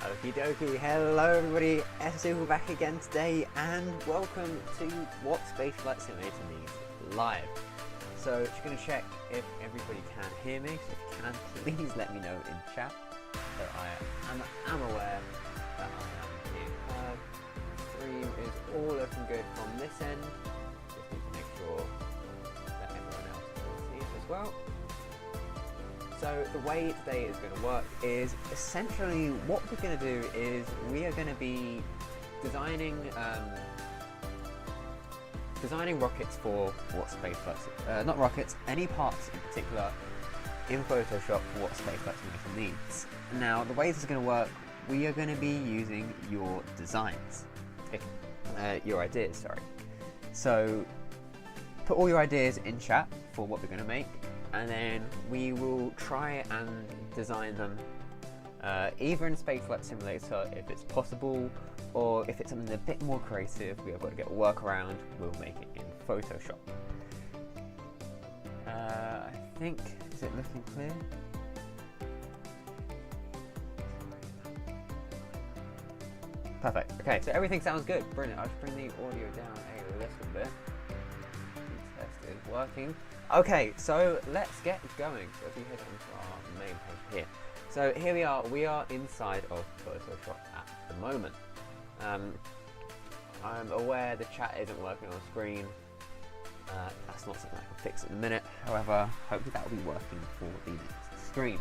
Okie dokie, hello everybody, SSU back again today, and welcome to What Spaceflight Simulator Needs Live. So, just going to check if everybody can hear me, so if you can, please let me know in chat, so I am aware that I am being heard. The stream is all looking good from this end, just need to make sure that everyone else can see it as well. So the way today is going to work is essentially what we're going to do is we are going to be designing rockets for what Spaceflight, not rockets, any parts in particular in Photoshop for what Spaceflight Simulator needs. Now the way this is going to work, we are going to be using your designs, your ideas, sorry. So put all your ideas in chat for what we're going to make, and then we will try and design them either in Spaceflight Simulator if it's possible, or if it's something a bit more creative, we have got to get a workaround, we'll make it in Photoshop. I think, is it looking clear? Perfect, okay, so everything sounds good, brilliant. I'll just bring the audio down a little bit. The test is working. Okay, so let's get going. So if we head onto our main page here. So here we are inside of Photoshop at the moment. I'm aware the chat isn't working on screen. That's not something I can fix at the minute. However, hopefully that will be working for the next stream.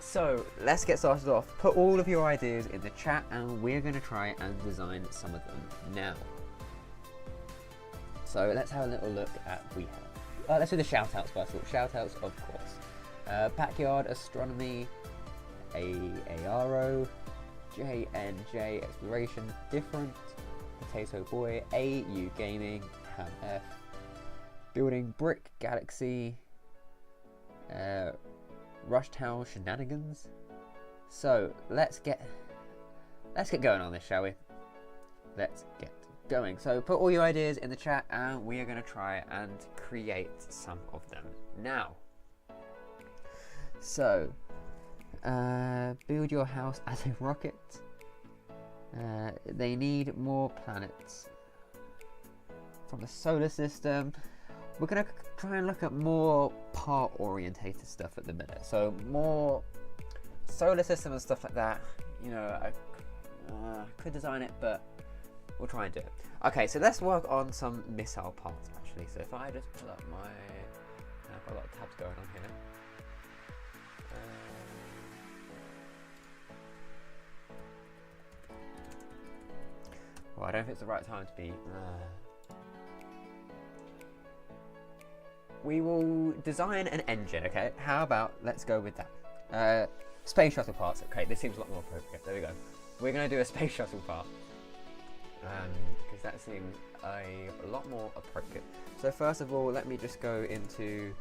So let's get started off. Put all of your ideas in the chat and we're going to try and design some of them now. So let's have a little look at what we have. Let's do the shout-outs first of all. Shout-outs, of course. Backyard Astronomy, AARO, JNJ Exploration, Different, Potato Boy, AU Gaming, Ham F, Building Brick Galaxy, Rushtown Shenanigans. So let's get going on this, shall we? Let's get going. So put all your ideas in the chat and we are going to try and create some of them now. So build your house as a rocket. They need more planets from the solar system. We're going to try and look at more part orientated stuff at the minute, so more solar system and stuff like that. You know, I could design it, but we'll try and do it. Okay, so let's work on some missile parts actually. So if I just pull up my, I've got a lot of tabs going on here. Well, I don't think it's the right time to be. We will design an engine, okay? How about let's go with that. Space shuttle parts. Okay, this seems a lot more appropriate. There we go. We're going to do a space shuttle part. Because that seems a lot more appropriate. So first of all, let me just go into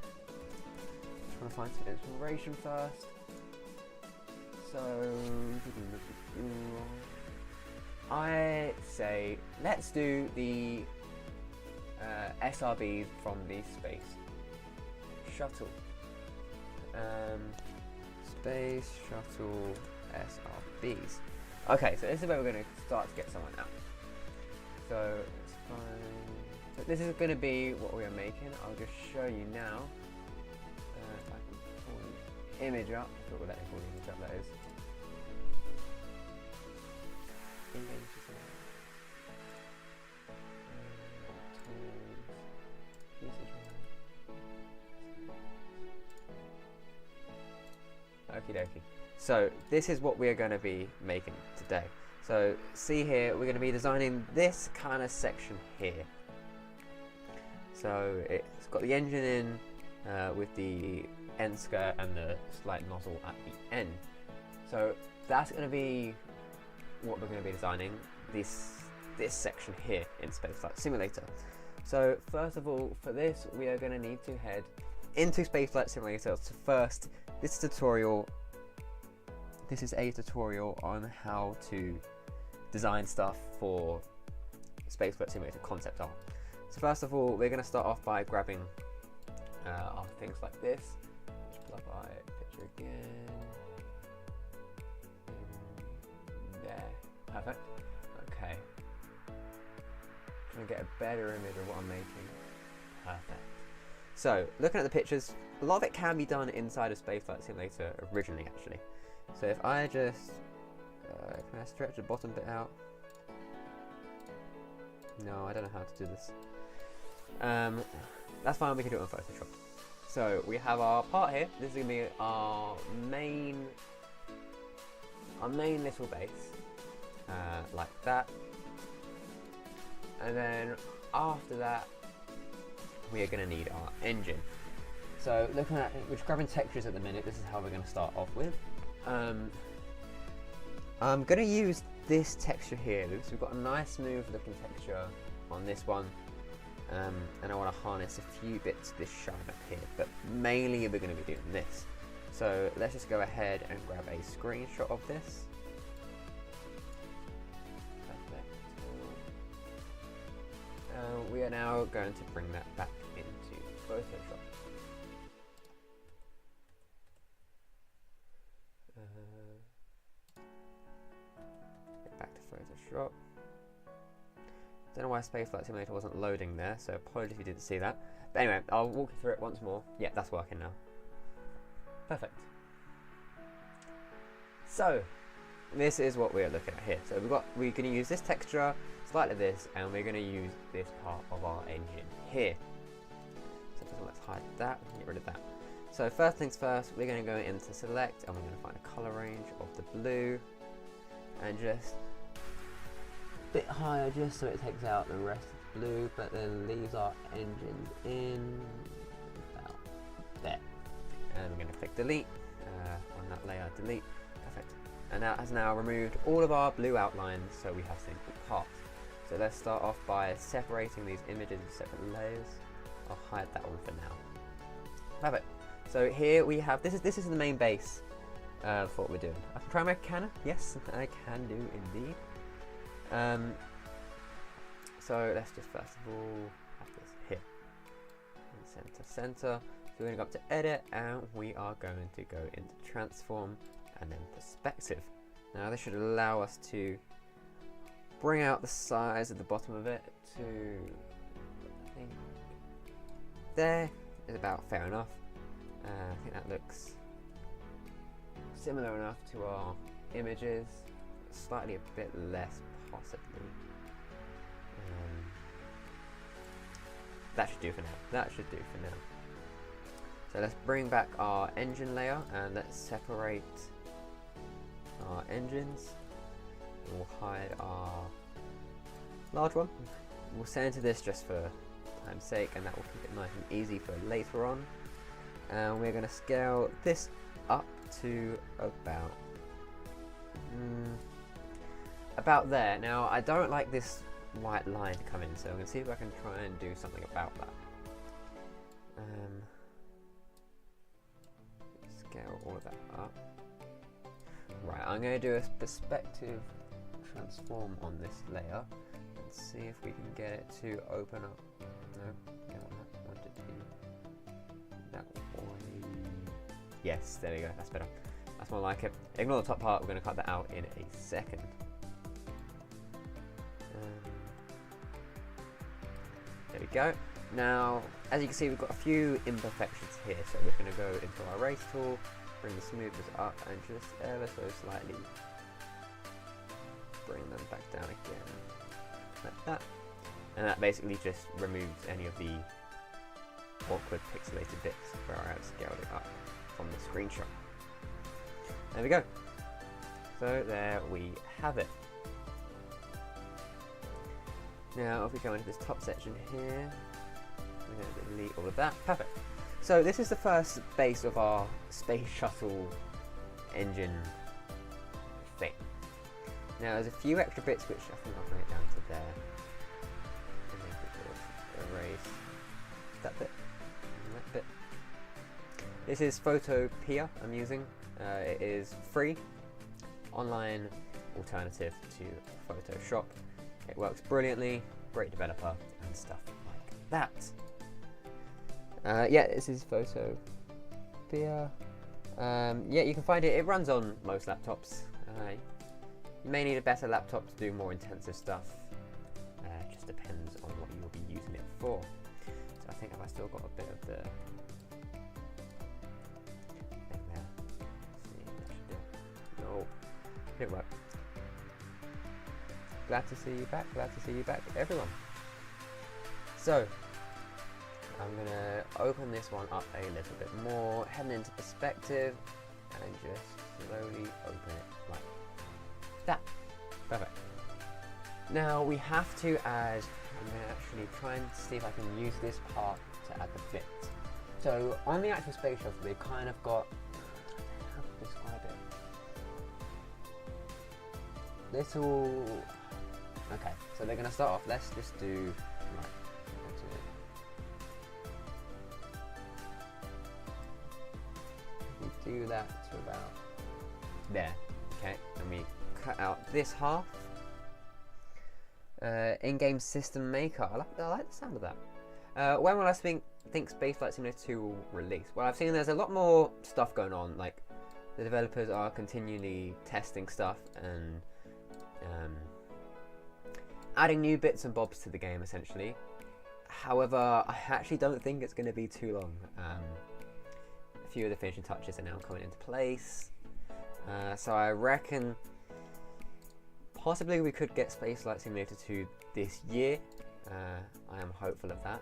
trying to find some inspiration first. So I say let's do the SRBs from the space shuttle. Space shuttle SRBs. Okay, so this is where we're going to start to get someone out. So it's fine. So this is going to be what we are making. I'll just show you now. If I can pull the image up. I thought we'll let me pull the image up, that is. Okie dokie. So this is what we are going to be making today. So see here, we're going to be designing this kind of section here. So it's got the engine in with the end skirt and the slight nozzle at the end. So that's going to be what we're going to be designing, this section here in Spaceflight Simulator. So first of all, for this we are going to need to head into Spaceflight Simulator. So first, this is a tutorial on how to design stuff for Spaceflight Simulator concept art. So first of all, we're going to start off by grabbing our things like this. Just pull up our picture again. Perfect. Okay. Trying to get a better image of what I'm making. Perfect. So, looking at the pictures, a lot of it can be done inside of Spaceflight Simulator originally, actually. So if I just... can I stretch the bottom bit out? No, I don't know how to do this. That's fine, we can do it on Photoshop. So, we have our part here. This is going to be our main little base. Like that. And then, after that, we are going to need our engine. So looking at it, we're grabbing textures at the minute. This is how we're going to start off with. I'm going to use this texture here because we've got a nice smooth looking texture on this one, and I want to harness a few bits of this shine up here, but mainly we're going to be doing this. So let's just go ahead and grab a screenshot of this. We are now going to bring that back into Photoshop. Get back to Photoshop. Don't know why Spaceflight Simulator wasn't loading there, so apologies if you didn't see that. But anyway, I'll walk you through it once more. Yeah, that's working now. Perfect. So, this is what we're looking at here. So we're going to use this texture, slightly this, and we're going to use this part of our engine here. So let's hide that, get rid of that. So first things first, we're going to go into select, and we're going to find a color range of the blue, and just a bit higher, just so it takes out the rest of the blue, but then leaves our engines in about there. And we're going to click delete on that layer, delete. Perfect. And that has now removed all of our blue outlines, so we have simple parts. So let's start off by separating these images into separate layers. I'll hide that one for now. Perfect. So here we have, this is the main base for what we're doing. I can try my cannon. Yes, I can do indeed. So let's just first of all have this here. Center. So we're going to go up to edit, and we are going to go into transform and then perspective. Now this should allow us to bring out the size of the bottom of it to, I think, there is about fair enough. I think that looks similar enough to our images, slightly a bit less possibly. That should do for now. So let's bring back our engine layer and let's separate our engines. We'll hide our large one. We'll center this just for time's sake, and that will keep it nice and easy for later on. And we're going to scale this up to about there. Now I don't like this white line to come in, so I'm going to see if I can try and do something about that. Scale all of that up. Right, I'm going to do a perspective transform on this layer and see if we can get it to open up. No, I want it to be that way. Yes, there we go, that's better. That's more like it. Ignore the top part, we're going to cut that out in a second. There we go. Now, as you can see, we've got a few imperfections here, so we're going to go into our erase tool, bring the smoothness up, and just ever so slightly bring them back down again, like that. And that basically just removes any of the awkward pixelated bits where I have scaled it up from the screenshot. There we go. So there we have it. Now if we go into this top section here, we're going to delete all of that. Perfect. So this is the first base of our space shuttle engine thing. Now there's a few extra bits which I think I'll bring it down to there. And then we can erase that bit and that bit. This is Photopea I'm using. It is free, online alternative to Photoshop. It works brilliantly, great developer and stuff like that. Yeah, this is Photopea. Yeah, you can find it. It runs on most laptops. You may need a better laptop to do more intensive stuff. Just depends on what you'll be using it for. So I think I've still got a bit of the thing there. Let's see, that should do it. No, it worked. Glad to see you back. Glad to see you back, everyone. So I'm gonna open this one up a little bit more, heading into perspective, and just slowly open it like that. Perfect. Now we have to add, I'm going to actually try and see if I can use this part to add the bits. So on the actual space shuttle, they've kind of got, how to describe it? Little, okay, so they're going to start off, let's just do, right, we do that to about there, okay, and we cut out this half. In-game system maker. I like the sound of that. When will I think Spaceflight Simulator 2 will release? Well, I've seen there's a lot more stuff going on. Like the developers are continually testing stuff and adding new bits and bobs to the game, essentially. However, I actually don't think it's going to be too long. A few of the finishing touches are now coming into place, so I reckon possibly we could get Spaceflight Simulator 2 this year. I am hopeful of that.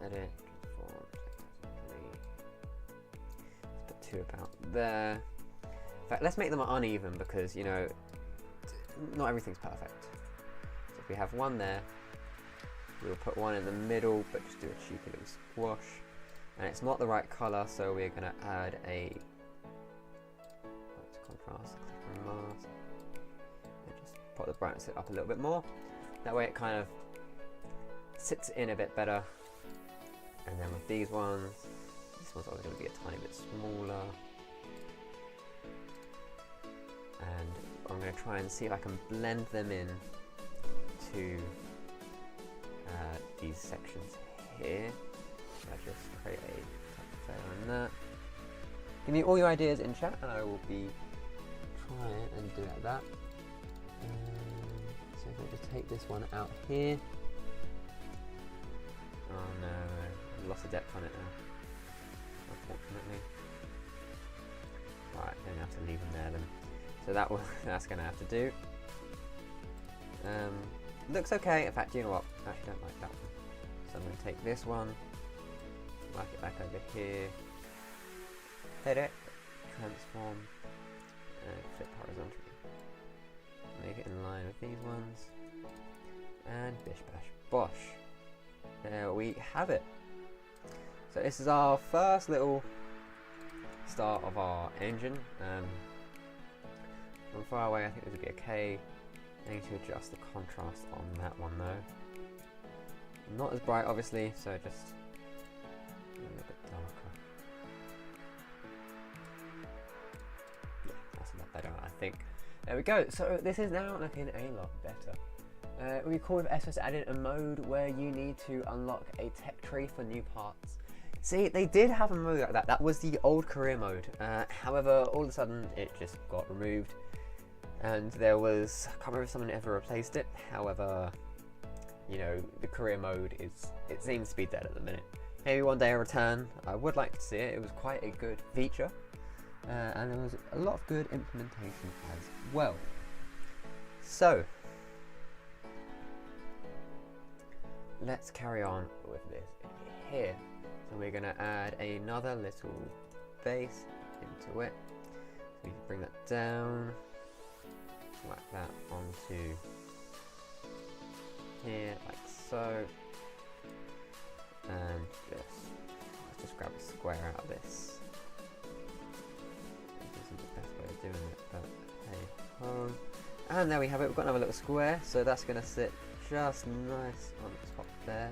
Edit, form, let's put 2 about there. In fact, let's make them uneven because, you know, not everything's perfect. So if we have 1 there, we'll put 1 in the middle, but just do a cheeky little squash. And it's not the right colour, so we're going to add a contrast, click on mask. Just put the brightness up a little bit more. That way it kind of sits in a bit better. And then with these ones, this one's always going to be a tiny bit smaller. And I'm going to try and see if I can blend them in to these sections here. I just create a type there and that. Give me all your ideas in chat and I will be trying and do it like that. So if I just take this one out here. Oh no, I've lost the depth on it now, unfortunately. Right, then I have to leave them there then. So that's going to have to do. Looks okay. In fact, you know what? I actually don't like that one. So I'm going to take this one, mark it back over here, edit, transform, and flip horizontally. Make it in line with these ones, and bish bash bosh. There we have it. So this is our first little start of our engine. From far away I think this would be okay. I need to adjust the contrast on that one though. Not as bright obviously, so just a little bit darker. Yeah, that's a lot better I think. There we go, so this is now looking a lot better. It would be cool if SOS added a mode where you need to unlock a tech tree for new parts. See, they did have a mode like that. That was the old career mode. However, all of a sudden it just got removed. And there was, I can't remember if someone ever replaced it. However, you know, the career mode it seems to be dead at the minute. Maybe one day a return. I would like to see it. It was quite a good feature. And there was a lot of good implementation as well. So, let's carry on with this here. So we're going to add another little base into it. So we can bring that down, whack that onto here like so, and let's just grab a square out of this. This isn't the best way of doing it, but hey ho. And there we have it, we've got another little square, so that's going to sit just nice on the top there.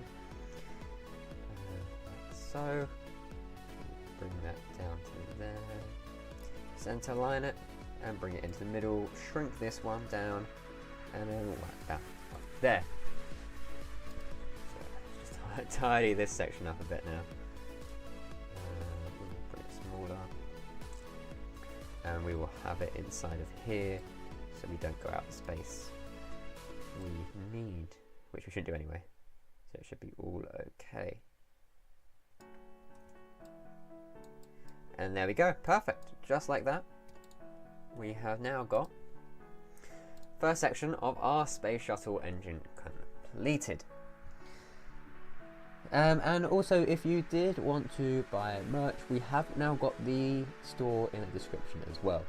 Like so. Bring that down to there. Center line it and bring it into the middle. Shrink this one down and then whack that up there. So just tidy this section up a bit now. Bring it smaller. and we will have it inside of here so we don't go out of space. We need, which we should do anyway, so it should be all okay. And there we go, perfect, just like that. We have now got first section of our space shuttle engine completed. And also, if you did want to buy merch, we have now got the store in the description as well.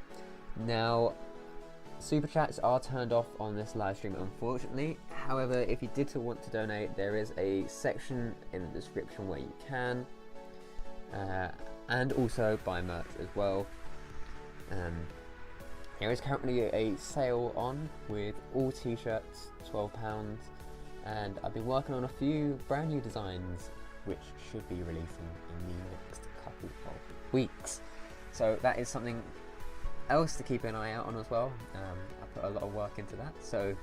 Now, super chats are turned off on this live stream, unfortunately. However, if you did want to donate, there is a section in the description where you can, and also buy merch as well. There is currently a sale on with all t-shirts, £12, and I've been working on a few brand new designs which should be releasing in the next couple of weeks. So that is something else to keep an eye out on as well. I put a lot of work into that, so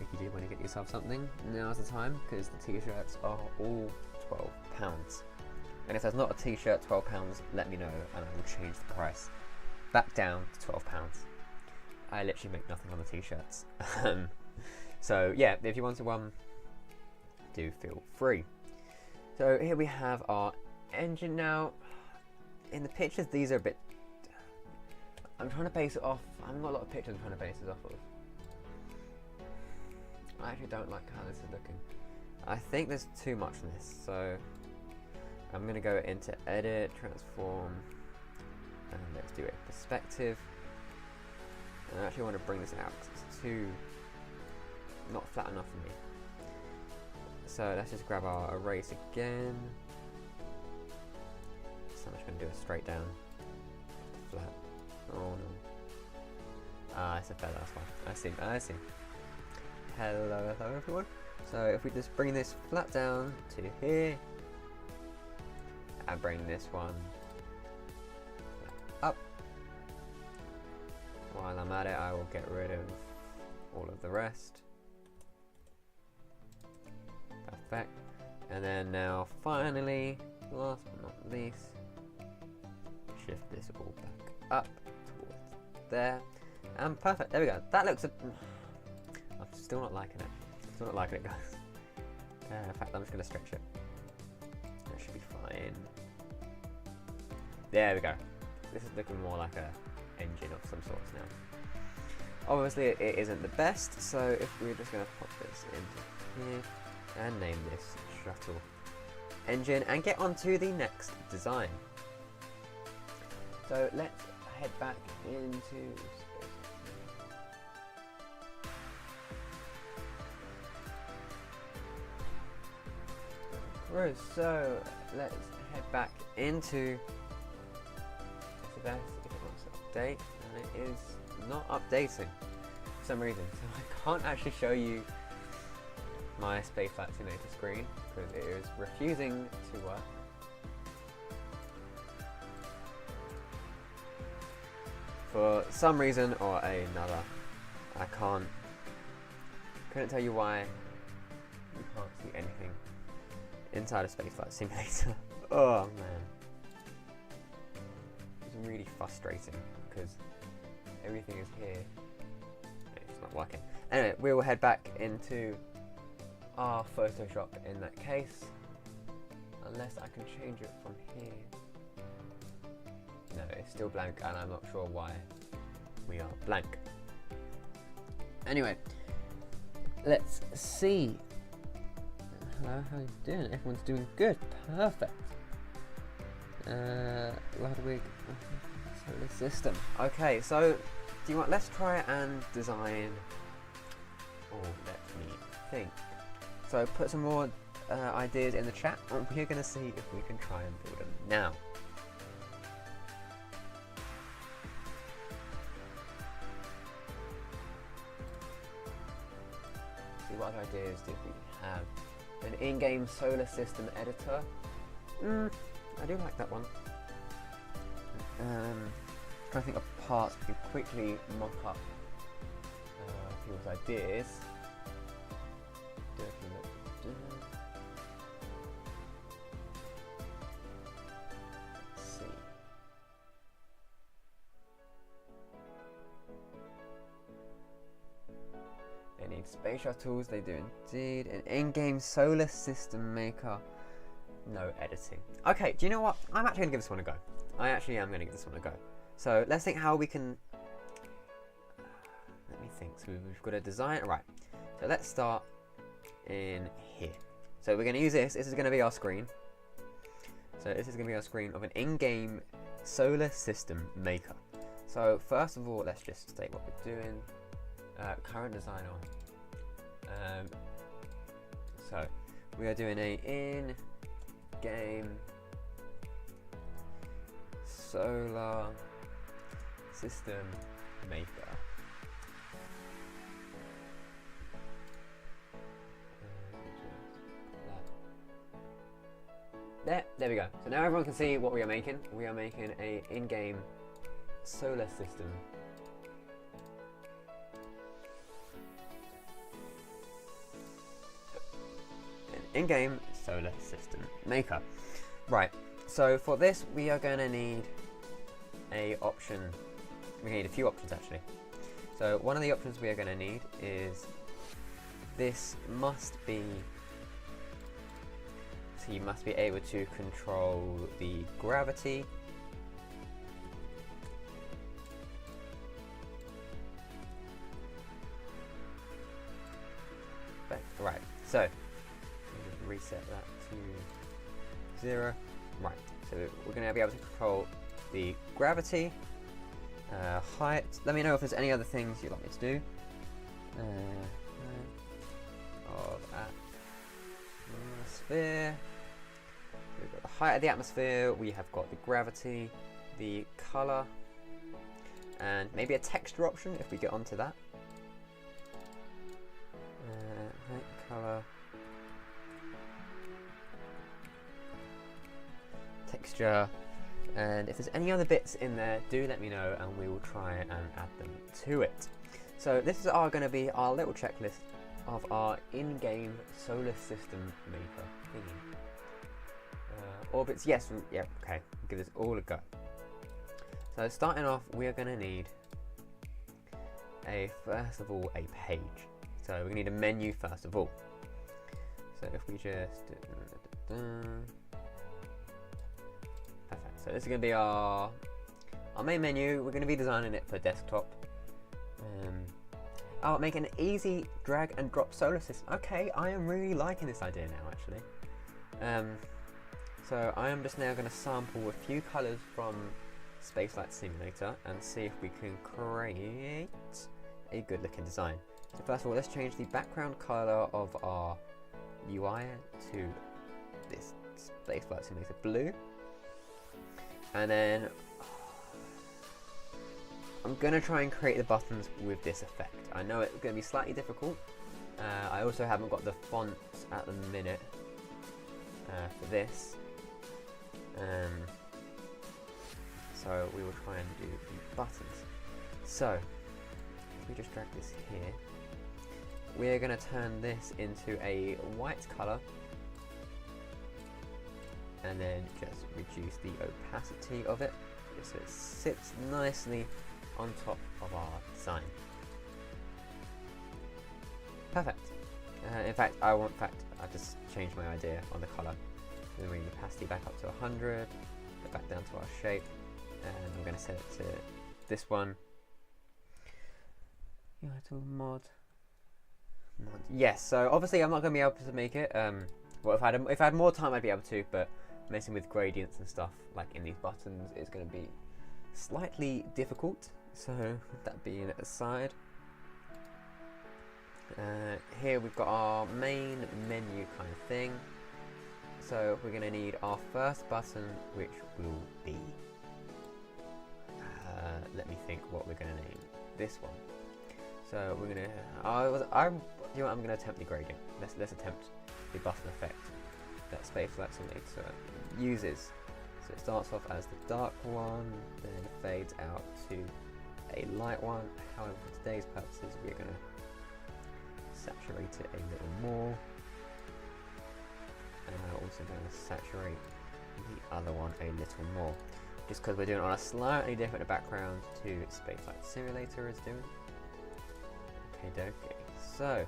if you do want to get yourself something, now's the time, because the t-shirts are all £12. And if there's not a t-shirt £12, let me know and I will change the price back down to £12. I literally make nothing on the t-shirts. So yeah, if you want to do feel free. So here we have our engine now. In the pictures, these are a bit, I'm trying to base it off, I haven't got a lot of pictures I'm trying to base this off of. I actually don't like how this is looking. I think there's too much in this, so I'm going to go into edit, transform, and let's do a perspective. And I actually want to bring this out because it's too not flat enough for me. So let's just grab our erase again. So I'm just going to do a straight down, flat. Oh no. Ah, it's a feather, that's fine. I see. Hello everyone. So if we just bring this flat down to here, and bring this one up. While I'm at it, I will get rid of all of the rest. Perfect. And then now finally, last but not least, shift this all back up towards there. And perfect, there we go. That looks I'm still not liking it. Still not liking it, guys. In fact, I'm just going to stretch it. That should be fine. There we go. This is looking more like a engine of some sorts now. Obviously it isn't the best, so if we're just going to pop this into here and name this shuttle engine and get on to the next design. So let's head back into Right, so let's head back into this if it wants to update, and it is not updating for some reason. So I can't actually show you my Spaceflight Simulator screen because it is refusing to work. For some reason or another, I couldn't tell you why you can't see anything inside a Spaceflight Simulator. Oh man. It's really frustrating because everything is here. It's not working. Anyway, we will head back into our Photoshop in that case. Unless I can change it from here. No, it's still blank and I'm not sure why we are blank. Anyway, let's see. Hello, how you doing? Everyone's doing good. Perfect. Ludwig, solar system. Okay, so do you want? Let's try and design. Oh, let me think. So put some more ideas in the chat, and we're going to see if we can try and build them now. See, what other ideas did we have? An in-game solar system editor. I do like that one. Trying to think of parts we could quickly mock up people's ideas. Let's see. need space shuttles, they do indeed. An in-game solar system maker. No editing. Okay, do you know what? I'm actually going to give this one a go. I actually am going to give this one a go. So let's think how we can... Let me think. So we've got a design... Right. So let's start in here. So we're going to use this. This is going to be our screen. So this is going to be our screen of an in-game solar system maker. So first of all, let's just state what we're doing. Current design on. So we are doing a in-game solar system maker. There we go. So now everyone can see what we are making. We are making a in-game solar system. An in-game solar system maker. Right. So for this, we are going to need a option. We need a few options actually. So one of the options we are going to need is this must be. So you must be able to control the gravity. Right, so reset that to 0. Right, so we're going to be able to control the gravity, height. Let me know if there's any other things you'd like me to do. Of atmosphere. We've got the height of the atmosphere, we have got the gravity, the colour, and maybe a texture option if we get onto that. Height, colour, texture, and if there's any other bits in there, do let me know and we will try and add them to it. So this is going to be our little checklist of our in-game solar system maker thingy. Orbits, yes, yeah, okay, give this all a go. So starting off, we are going to need first of all, a page. So we're going to need a menu first of all. So if we just... Perfect. So this is going to be our main menu. We're going to be designing it for desktop. Oh, make an easy drag and drop solar system. Okay, I am really liking this idea now, actually. So I am just now going to sample a few colours from Spaceflight Simulator and see if we can create a good looking design. So first of all, let's change the background colour of our UI to this Spaceflight Simulator blue. And then I'm going to try and create the buttons with this effect. I know it's going to be slightly difficult. I also haven't got the fonts at the minute for this. So we will try and do the buttons. So if we just drag this here, we're going to turn this into a white colour and then just reduce the opacity of it so it sits nicely on top of our design. Perfect. In fact, I just changed my idea on the colour. We're going to bring the opacity back up to 100, go back down to our shape, and I'm going to set it to this one. Mod. Yes, so obviously I'm not going to be able to make it. Well, if I had more time, I'd be able to, but messing with gradients and stuff like in these buttons is going to be slightly difficult. So that being aside, here we've got our main menu kind of thing. So we're going to need our first button, which will be, let me think what we're going to name this one. So we're going to, you know what, I'm going to attempt the gradient. Let's attempt the button effect that Spaceflight Simulator uses. So it starts off as the dark one, then fades out to a light one. However, for today's purposes, we're going to saturate it a little more. And we're also going to saturate the other one a little more, just because we're doing it on a slightly different background to Spaceflight Simulator is doing. Okay, So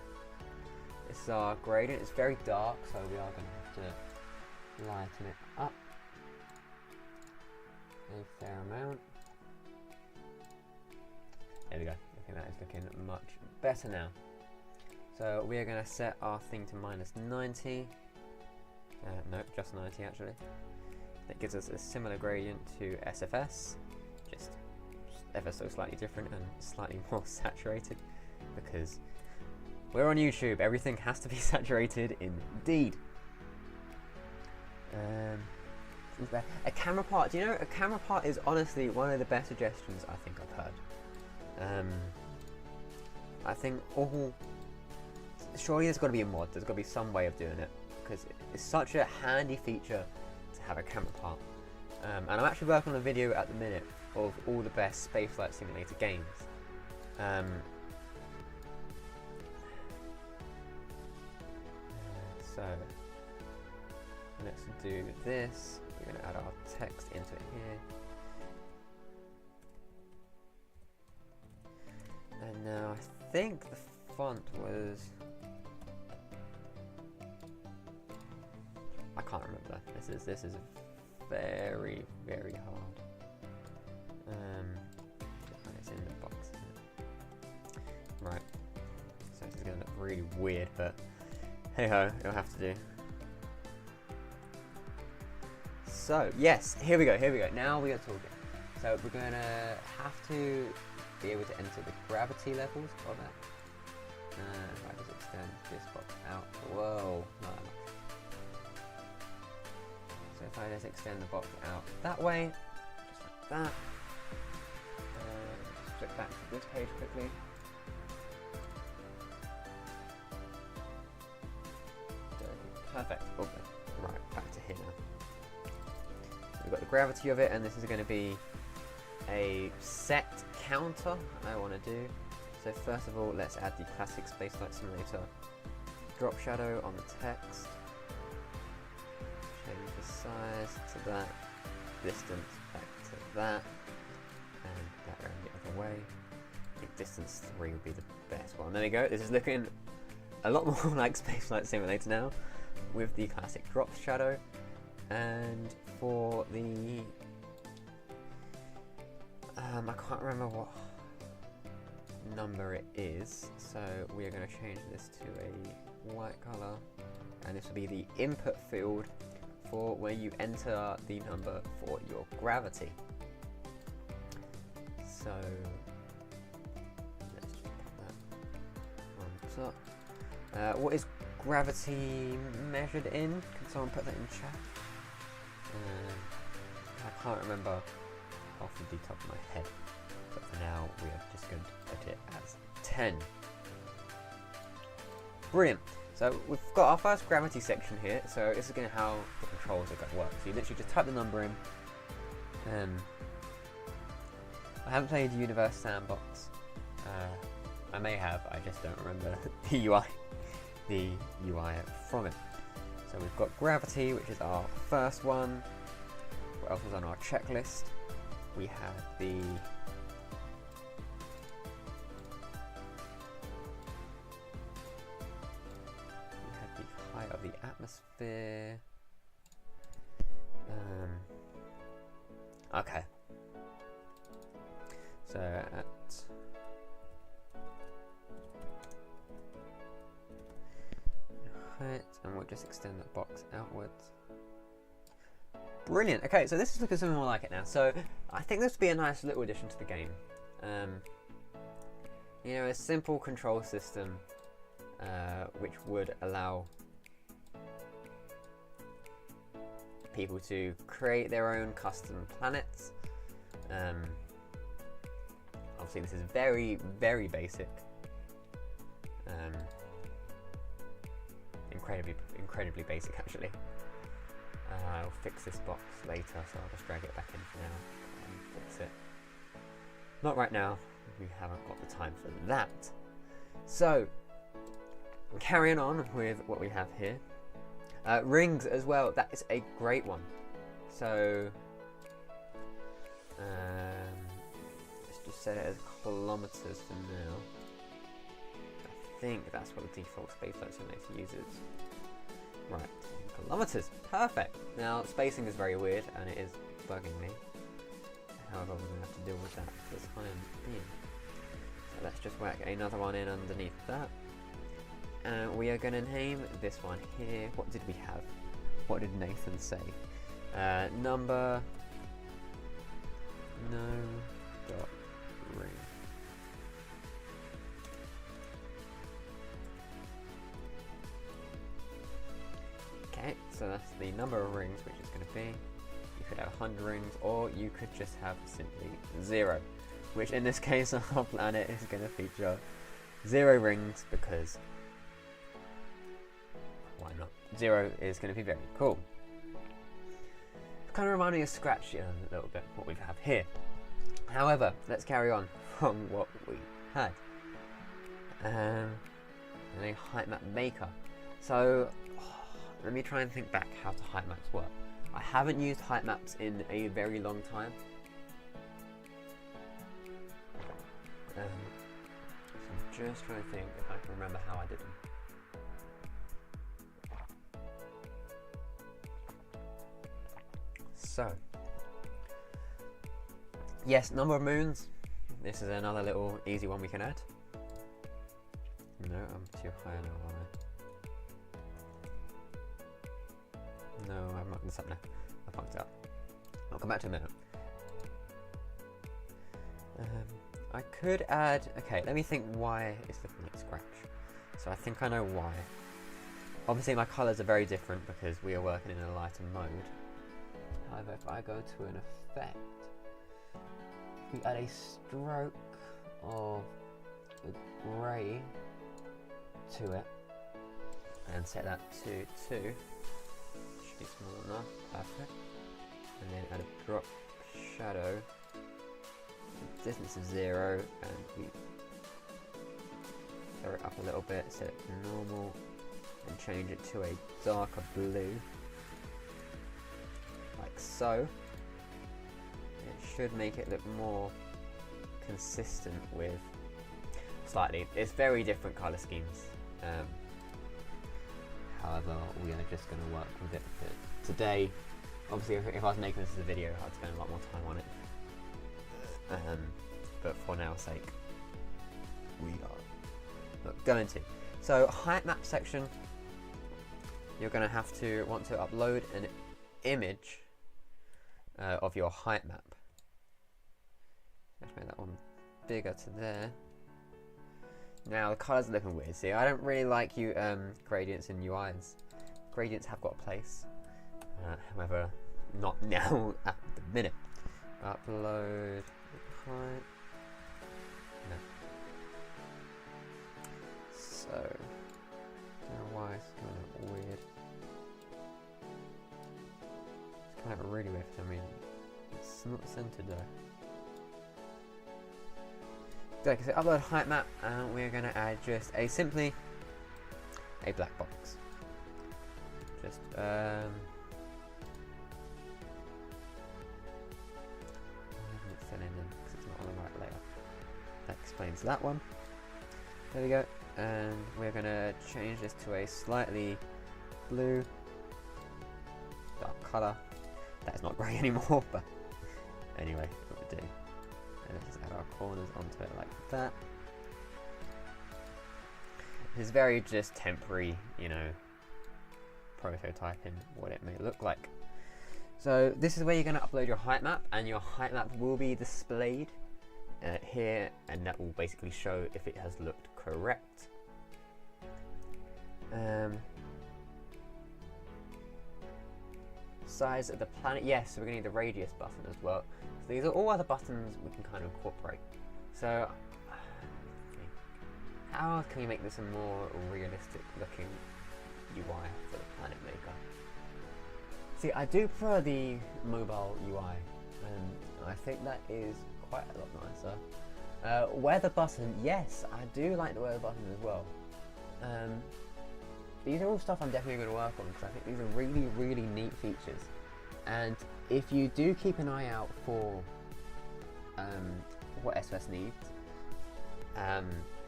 this is our gradient. It's very dark, so we are going to have to lighten it up a fair amount. There we go. Okay, that is looking much better now. So we are going to set our thing to -90. No, just 90 actually. That gives us a similar gradient to SFS, just ever so slightly different and slightly more saturated, because we're on YouTube. Everything has to be saturated indeed. A camera part. Do you know, a camera part is honestly one of the best suggestions I think I've heard. I think surely there's got to be a mod. There's got to be some way of doing it, because it's such a handy feature to have a camera part. And I'm actually working on a video at the minute of all the best spaceflight simulator games. So let's do this. We're going to add our text into it here. And now I think the font was... I can't remember. This is very, very hard. It's in the box, isn't it? Right. So this is going to look really weird, but hey ho, it'll have to do. So yes, here we go. Now we are talking. So we're going to have to be able to enter the gravity levels of it. If I just extend this box out. Whoa. No. So if I just extend the box out that way, just like that. Just flip back to this page quickly. Perfect. Oh, right, back to here now. We've got the gravity of it, and this is going to be a set counter I want to do. So first of all, let's add the classic Spaceflight Simulator drop shadow on the text. Change the size to that, distance back to that, and that around the other way. I think distance 3 would be the best one. There we go. This is looking a lot more like Spaceflight Simulator now, with the classic drop shadow. And for the I can't remember what number it is, so we are going to change this to a white color, and this will be the input field for where you enter the number for your gravity. So let's just put that on top. What is gravity measured in? Can someone put that in chat? I can't remember off the top of my head, but for now we are just going to put it as 10. Brilliant. So we've got our first gravity section here. So this is going to how the controls are going to work. So you literally just type the number in. I haven't played Universe Sandbox. I may have. I just don't remember the UI from it. So we've got gravity, which is our first one. What else was on our checklist? We had the height of the atmosphere. Okay. So at height, and we'll just extend that box outwards. Brilliant. Okay, so this is looking something more like it now. So I think this would be a nice little addition to the game. You know, a simple control system which would allow people to create their own custom planets. Obviously this is very, very basic. Incredibly basic actually. I'll fix this box later, so I'll just drag it back in for now and fix it. Not right now, we haven't got the time for that. So, carrying on with what we have here. Rings as well, that is a great one. So, let's just set it as kilometers for now. I think that's what the default spaceflight simulator uses. Right, kilometers, perfect. Now spacing is very weird and it is bugging me. However, we're going to have to deal with that for the time being. So let's just whack another one in underneath that. And we are going to name this one here. What did we have? What did Nathan say? Number no dot ring. Okay, so that's the number of rings which is going to be. You could have 100 rings, or you could just have simply 0, which in this case our planet is going to feature 0 rings because why not? 0 is going to be very cool. Kind of reminding me of Scratch a little bit, what we have here. However, let's carry on from what we had. A height map maker. So, let me try and think back how to height maps work. I haven't used height maps in a very long time. So I'm just trying to think if I can remember how I did them. So, yes, number of moons. This is another little easy one we can add. No, I'm too high now, aren't I? No, I'm not this up now. I fucked up. I'll come back to a minute. I could add. Okay, let me think why it's looking like Scratch. So I think I know why. Obviously, my colours are very different because we are working in a lighter mode. However, if I go to an effect, we add a stroke of grey to it and set that to 2, should be small enough, perfect, and then add a drop shadow, distance of 0, and we throw it up a little bit, set it to normal, and change it to a darker blue. So it should make it look more consistent with slightly. It's very different colour schemes. However, we are just going to work with it for today. Obviously, if I was making this as a video, I'd spend a lot more time on it. But for now's sake, we are not going to. So, height map section, you're going to want to upload an image of your height map. Let's make that one bigger to there. Now the colours are looking weird. See, I don't really like gradients in UIs. Gradients have got a place, however, not now at the minute. Upload height. No. So, I don't know why it's going to look weird. Kind of really weird for some reason. It's not centered though. Okay, so upload height map, and we're going to add just simply a black box. Just I haven't fill in because it's not on the right layer. That explains that one. There we go, and we're going to change this to a slightly blue, dark colour. That's not grey anymore, but anyway, what we do. And let's just add our corners onto it like that. This is very just temporary, prototyping what it may look like. So this is where you're going to upload your height map, and your height map will be displayed here, and that will basically show if it has looked correct. Size of the planet, yes, so we're going to need the radius button as well. So these are all other buttons we can kind of incorporate. So how can we make this a more realistic looking UI for the planet maker? See, I do prefer the mobile UI, and I think that is quite a lot nicer. Weather button, yes, I do like the weather button as well. These are all stuff I'm definitely going to work on, because I think these are really, really neat features. And if you do keep an eye out for what SOS needs,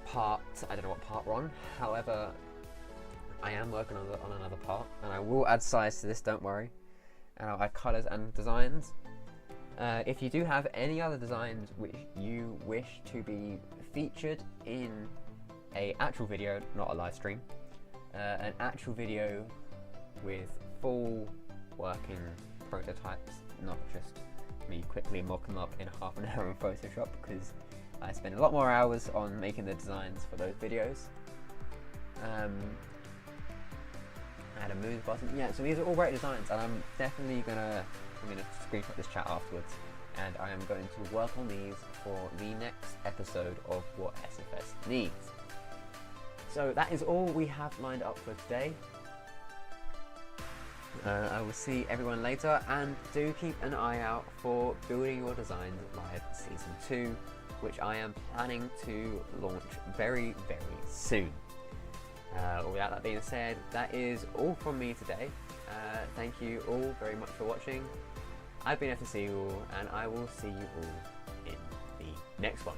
part. I don't know what part we're on. However, I am working on another part, and I will add size to this, don't worry. And I'll add colours and designs. If you do have any other designs which you wish to be featured in an actual video, not a live stream, an actual video with full working prototypes, not just me quickly mock them up in half an hour in Photoshop, because I spend a lot more hours on making the designs for those videos. Add a move button. Yeah, so these are all great designs, and I'm gonna screenshot this chat afterwards, and I am going to work on these for the next episode of What SFS Needs. So that is all we have lined up for today. I will see everyone later, and do keep an eye out for Building Your Designs Live Season 2, which I am planning to launch very, very soon. Without that being said, that is all from me today. Thank you all very much for watching. I've been FSEagle, and I will see you all in the next one.